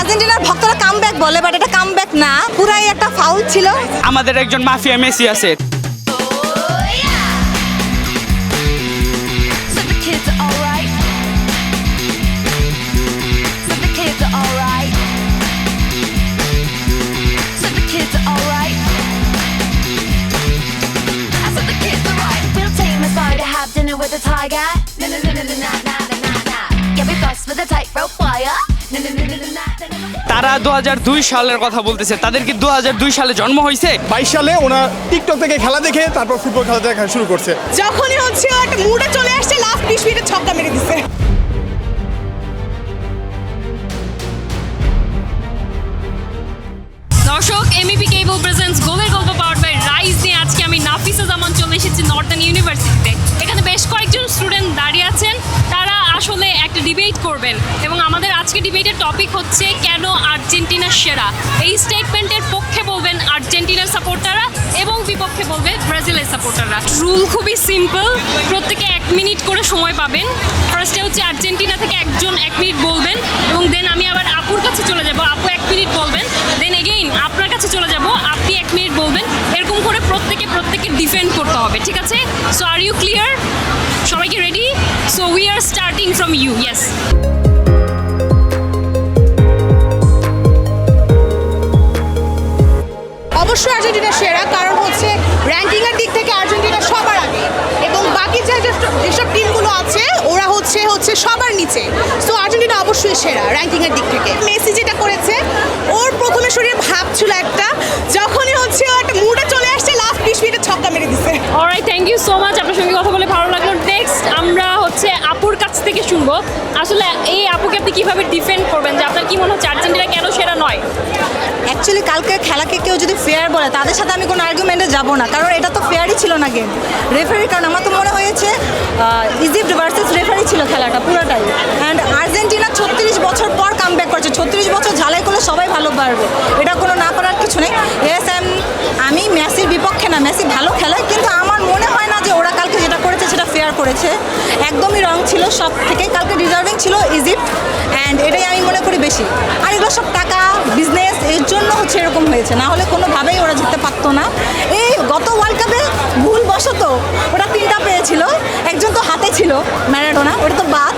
আর্জেন্টিনার ভক্তরা কামব্যাক বলে, বাট এটা কামব্যাক না, পুরাই একটা ফাউল ছিল। আমাদের একজন মাফিয়া মেসি আছে। With a tiger, na na na na na na na na. Yeah, we fuss with a tightrope wire. Na na na na na na. তারা 2002 সালের কথা বলতেছে, তাদের কি 2002 সালে জন্ম হয়েছে? 22 সালে ওনার টিকটক থেকে খেলা দেখে তারপর ফুটবল খেলা দেখা শুরু করছে। যখনই হচ্ছে একটা মুডে চলে আসছে, লাস্ট 20 মিনিটে ছক্কা মেরে দিছে। দর্শক, এমইপি কেবল প্রেজেন্টস গোলের গল্প পাওয়ার্ড বাই রাইজ নিয়ে আজকে আমি নাফিসা জামান চলে এসেছি নর্দার্ন ইউনিভার্সিটিতে। এখানে বেশ কয়েকজন স্টুডেন্ট দাঁড়িয়ে আছেন, তারা আসলে একটা ডিবেট করবেন এবং আমাদের আজকে ডিবেটের টপিক হচ্ছে কেন আর্জেন্টিনা সেরা। এই স্টেটমেন্টের পক্ষে বলবেন আর্জেন্টিনার সাপোর্টাররা এবং বিপক্ষে বলবে ব্রাজিলের সাপোর্টাররা। রুল খুবই সিম্পল, প্রত্যেকে 1 মিনিট করে সময় পাবেন। ফার্স্টে হচ্ছে আর্জেন্টিনা থেকে একজন 1 মিনিট বলবেন এবং দেন আমি আবার আপুর কাছে চলে যাব, আপু 1 মিনিট বলবেন, দেন এগেইন আপনার কাছে চলে যাব, আপনি 1 মিনিট বলবেন। এরকম করে প্রত্যেকে ডিফেন্ড করতে হবে, ঠিক আছে? So are you clear? সবাই কি ready? So we are starting from you. Yes. অবশ্যই আর্জেন্টিনা সেরা, কারণ হচ্ছে র্যাঙ্কিংয়ের দিক থেকে আর্জেন্টিনা সবার আগে এবং বাকি যেসব টিমগুলো আছে ওরা হচ্ছে সবার নিচে। সো আর্জেন্টিনা অবশ্যই সেরা র্যাঙ্কিংয়ের দিক থেকে। মেসি যেটা করেছে, ওর প্রথমে শরীরে ভাব ছিল একটা, যখনই হচ্ছে ও একটা মুডে চলে আসছে, লাস্ট 20 মিনিটে ছক্কা মেরে দিছে। Alright, thank you so much, আপনার সঙ্গে কথা বলে ভালো লাগলো। নেক্সট আমরা হচ্ছে আপুর কাছ থেকে শুনবো, আসলে এই আপুকে আপনি কিভাবে ডিফেন্ড করবেন, যে আপনার কি মনে হচ্ছে আর্জেন্টিনা কেন সেরা নয়? অ্যাকচুয়ালি কালকে খেলাকে কেউ যদি ফেয়ার বলে, তাদের সাথে আমি কোনো আর্গুমেন্টে যাব না, কারণ এটা তো ফেয়ারই ছিল না গেম। রেফারির কারণ আমার তো মনে হয়েছে ইজিপ্ট ভার্সেস রেফারি ছিল খেলাটা পুরোটাই। অ্যান্ড আর্জেন্টিনা 36 বছর পর কামব্যাক করছে। 36 বছর ঝালাই করলে সবাই ভালো পারবে, এটা কোনো না করার কিছু নেই। ইয়েস, আমি মেসির বিপক্ষে না, মেসি ভালো খেলে, কিন্তু আমার মনে হয় না যে ওরা কালকে যেটা করেছে সেটা ফেয়ার করেছে। একদমই রং ছিল সব থেকে, কালকে ডিজার্ভিং ছিল ইজিপ্ট, অ্যান্ড এটাই আমি মনে করি বেশি। আর এগুলো সব টাকা বিজনেস, এর জন্য হচ্ছে এরকম হয়েছে, না হলে কোনোভাবেই ওরা জিততে পারতো না। এই গত ওয়ার্ল্ড কাপে ভুলবশত ওরা 3টা পেয়েছিল, একজন তো হাতে ছিল ম্যারাডোনা, ওটা তো বাদ,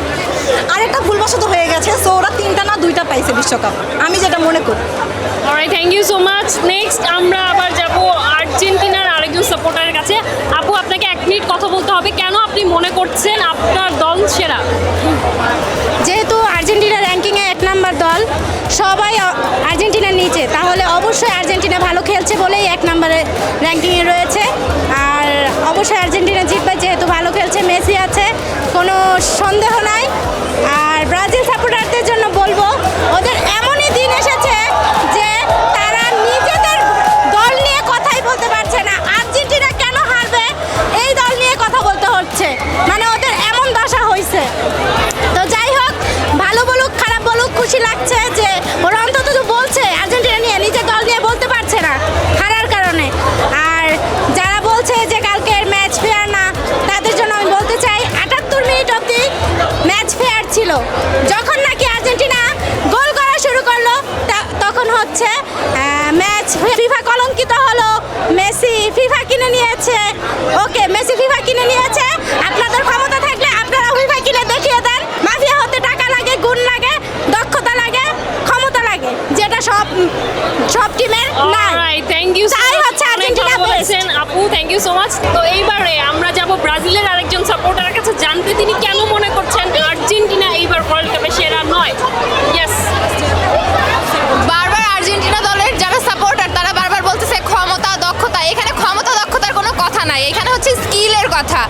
আর একটা ভুলবশত হয়ে গেছে। সো ওরা 3টা না 2টা পাইছে বিশ্বকাপ, আমি যেটা মনে করি। Alright, thank you so much. Next আমরা আবার যাব আর্জেন্টিনার আরেকজন সাপোর্টারের কাছে। আপু, আপনাকে 1 মিনিট কথা বলতে হবে, কেন আপনি মনে করছেন আপনার দল সেরা? যেহেতু আর্জেন্টিনা র্যাঙ্কিংয়ে 1 নাম্বার দল, সবাই আর্জেন্টিনার নিচে, তাহলে অবশ্যই আর্জেন্টিনা ভালো খেলছে বলেই 1 নাম্বারে র্যাঙ্কিংয়ে রয়েছে। আর অবশ্যই আর্জেন্টিনা জিতবে, যেহেতু ভালো খেলছে, মেসি আছে, কোনো সন্দেহ নাই। আর ব্রাজিল সাপোর্টারদের জন্য বলবো, ওদের এমনই দিন এসেছে যে তারা নিজেদের দল নিয়ে কথাই বলতে পারছে না। আর্জেন্টিনা কেন হারবে এই দল নিয়ে কথা বলতে হচ্ছে, মানে ওদের এমন দশা হয়েছে। তো যাই হোক, ভালো বলুক খারাপ বলুক, খুশি লাগছে যে ওরা অন্তত তো বলছে আর্জেন্টিনা নিয়ে, নিজের দল নিয়ে বলতে পারছে না হারার কারণে। আর যারা বলছে যে কালকের ম্যাচ ফেয়ার না, তাদের জন্য আমি বলতে চাই 78 মিনিট অবধি ম্যাচ ফেয়ার ছিল। যখন নাকি আর্জেন্টিনা গোল করা শুরু করলো, তখন হচ্ছে ম্যাচ ফিফা কলঙ্কিত হলো। মেসি ফিফা কিনে নিয়েছে, ওকে, মেসি ফিফা কিনে নিয়েছে। আপনাদের ক্ষমতা থাকলে আপনারা ফিফা কিনে দেখিয়ে দেন। মাফিয়া হতে টাকা লাগে, গুণ লাগে, দক্ষতা লাগে, ক্ষমতা লাগে, যেটা সব টিমের নাই। Alright, thank you. তাই হচ্ছে আর্জেন্টিনা বলেছেন আপু, থ্যাংক ইউ সো মাচ। তো এইবারে আমরা যাব ব্রাজিলের আরেকজন সাপোর্টারের কাছে জানতে তিনি কেন মনে করছেন আর্জেন্টিনা এইবার ওয়ার্ল্ড কাপে সেরা নয়। ইয়েস। বারবার আর্জেন্টিনা দলের যারা সাপোর্টার তারা বারবার বলতেছে ক্ষমতা দক্ষতা। এখানে ক্ষমতা দক্ষতার কোনো কথা নাই, এখানে হচ্ছে স্কিলের কথা।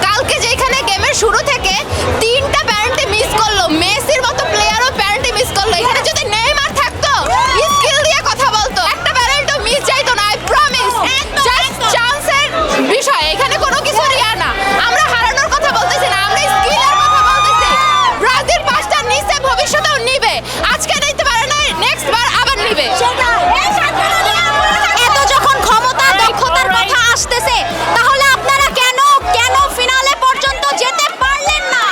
কালকে যেখানে গেমের শুরু থেকে 3টা প্যারেন্টি মিস করলো, মেসির মতো প্লেয়ারও প্যারেন্টি মিস করলো। এখানে যদি নেইমার থাকতো, স্কিল দিয়ে কথা বলতো, একটা প্যারেন্টও মিস যাইতো না। আই প্রমিস, জাস্ট চান্সের বিষয়, এখানে কোনো কিছু রিয়া না। আমরা হারানোর কথা বলতেছি না, আমরা স্কিলের কথা বলতেছি। ব্রাজিল 5টা নিচে, ভবিষ্যতেও নিবে। আজকে নিতে পারে না, নেক্সট বার আবার নিবে। এত যখন ক্ষমতা দক্ষতার কথা আসতেছে, তাহলে আপনারা কেন ফিনালে পর্যন্ত যেতে পারলেন না?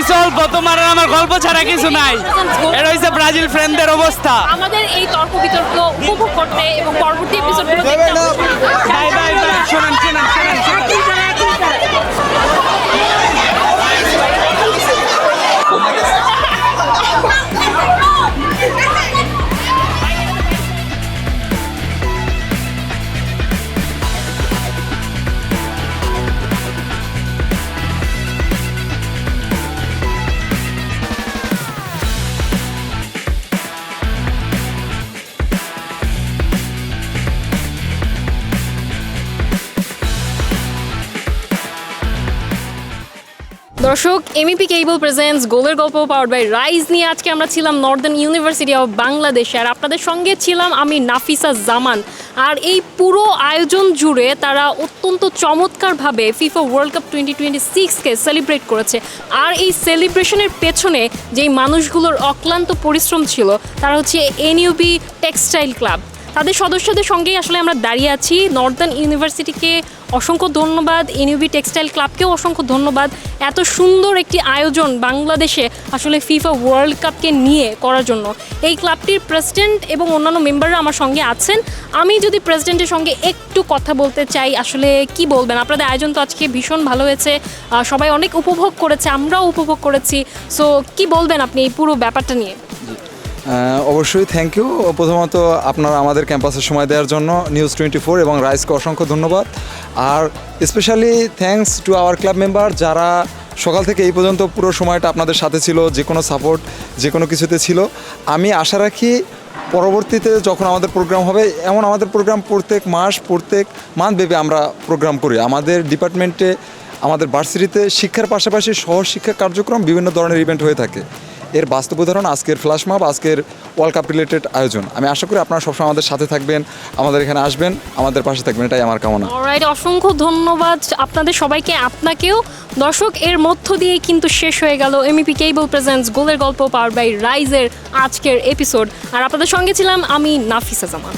হইছে অল্প, তোমার আর আমার গল্প ছাড়া কিছু নাই। এটা হইছে ব্রাজিল ফ্রেন্ডদের অবস্থা। আমাদের এই তর্ক বিতর্ক উপভোগ করতে এবং পরবর্তী এপিসোডগুলো দেখতে বাই বাই বাই, শুনেন শুনেন শুনেন শুনেন। দর্শক, এমইপি কেবল প্রেজেন্টস গোলের গল্প পাওয়ার্ড বাই রাইজ নিয়ে আজকে আমরা ছিলাম নর্দার্ন ইউনিভার্সিটি অফ বাংলাদেশে, আর আপনাদের সঙ্গে ছিলাম আমি নাফিসা জামান। আর এই পুরো আয়োজন জুড়ে তারা অত্যন্ত চমৎকারভাবে ফিফা ওয়ার্ল্ড কাপ 2026কে সেলিব্রেট করেছে। আর এই সেলিব্রেশনের পেছনে যেই মানুষগুলোর অক্লান্ত পরিশ্রম ছিল তারা হচ্ছে এনইউবি টেক্সটাইল ক্লাব। তাদের সদস্যদের সঙ্গেই আসলে আমরা দাঁড়িয়ে আছি। নর্দার্ন ইউনিভার্সিটিকে অসংখ্য ধন্যবাদ, এনইউবি টেক্সটাইল ক্লাবকেও অসংখ্য ধন্যবাদ এত সুন্দর একটি আয়োজন বাংলাদেশে আসলে ফিফা ওয়ার্ল্ড কাপকে নিয়ে করার জন্য। এই ক্লাবটির প্রেসিডেন্ট এবং অন্যান্য মেম্বাররা আমার সঙ্গে আছেন। আমি যদি প্রেসিডেন্টের সঙ্গে একটু কথা বলতে চাই, আসলে কি বলবেন? আপনাদের আয়োজন তো আজকে ভীষণ ভালো হয়েছে, সবাই অনেক উপভোগ করেছে, আমরাও উপভোগ করেছি। সো কি বলবেন আপনি এই পুরো ব্যাপারটা নিয়ে? অবশ্যই থ্যাংক ইউ। প্রথমত আপনারা আমাদের ক্যাম্পাসে সময় দেওয়ার জন্য নিউজ 24 এবং রাইজকে অসংখ্য ধন্যবাদ। আর specially thanks to our club member, যারা সকাল থেকে এই পর্যন্ত পুরো সময়টা আপনাদের সাথে ছিল, যে কোনো সাপোর্ট যে কোনো কিছুতে ছিল। আমি আশা রাখি পরবর্তীতে যখন আমাদের প্রোগ্রাম হবে, এমন আমাদের প্রোগ্রাম প্রত্যেক মান্থ ব্যাপী আমরা প্রোগ্রাম করি। আমাদের ডিপার্টমেন্টে, আমাদের ভার্সিটিতে শিক্ষার পাশাপাশি সহশিক্ষা কার্যক্রম বিভিন্ন ধরনের ইভেন্ট হয়ে থাকে। এর বাস্তব উদাহরণ আজকের ফ্ল্যাশ মব, আজকের ওয়ার্ল্ড কাপ রিলেটেড আয়োজন। আমি আশা করি আপনারা সবসময় আমাদের সাথে থাকবেন, আমাদের এখানে আসবেন, আমাদের পাশে থাকবেন, এটাই আমার কামনা। অলরাইট, অসংখ্য ধন্যবাদ আপনাদের সবাইকে, আপনাকেও। দর্শক, এর মধ্য দিয়ে কিন্তু শেষ হয়ে গেল এমইপি কেবল প্রেজেন্টস গোলের গল্প পাওয়ার বাই রাইজের আজকের এপিসোড। আর আপনাদের সঙ্গে ছিলাম আমি নাফিসা জামান।